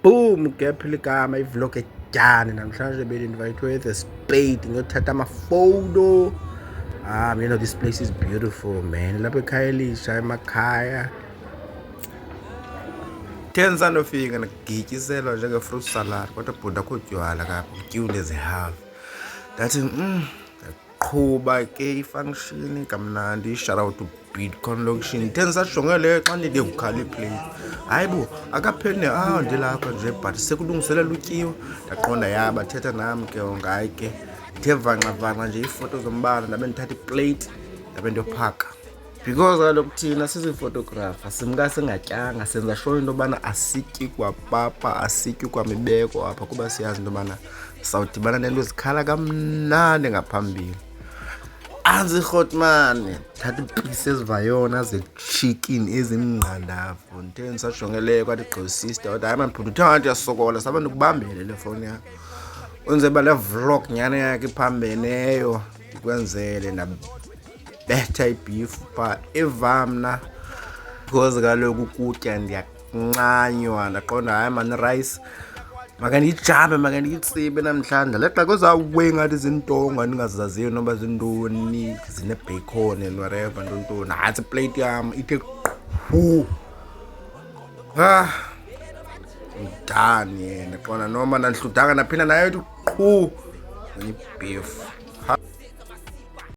Boom, ngephila igama ivlog etyane namhlanje beli-invite the spade ngiyothatha amafoto. You know this place is beautiful man. Lapha ekhaya elisha emakhaya. Tenza nofika ngigityiselwa njenge-fruit salad kodwa bhuda kho tywala kapha utyule ezihalf. Ndathi qhuba ke ifunction kamnandi. Shout out to Bitcoin Location. Tenza shongele xa ndide ukhala iplate. Hayi bo akaphene ndilapha nje but sekulungiselela utyiwa. Ndaqonda yaba thetha nam ke ngayi ke. Ndithe vanqa nje iifoto zombala ndabe ndithatha iplate ndabe ndiyophaka. Because kaloku thina sizifotografa simka singatyanga senza sure into yobana asityi kwapapa asityi kwamibeko apha kuba siyazi into yobana sawudibana nento ezikhala kamnandi ngaphambili. Anzirhotmane thatha iipisi ezivayona ze-chicken ezimnqandavu ndithe ndisajongeleyo kwathi gqisista kodwa hayi mabhuda uthe ngathi uyasokola sabe ndikubambele le fowuni yakho wenze uba le vlog nyhani yakhe iphambeneyo ndikwenzele ndabetha ibhifu phaa evamna because kaloku ukutya ndiyancanywa ndaqonda hayi mani rice makandiyijambe makandiyitsibe namhlanje lexa kozawuwe ngathi zintonga ndingazaziyo noba zintoni zine-bacon and whatever ntontoni nantsi iplate yam ithe qhu ndani yena qona noma nandihludanga naphinda nayo ithi qhu ibhifu.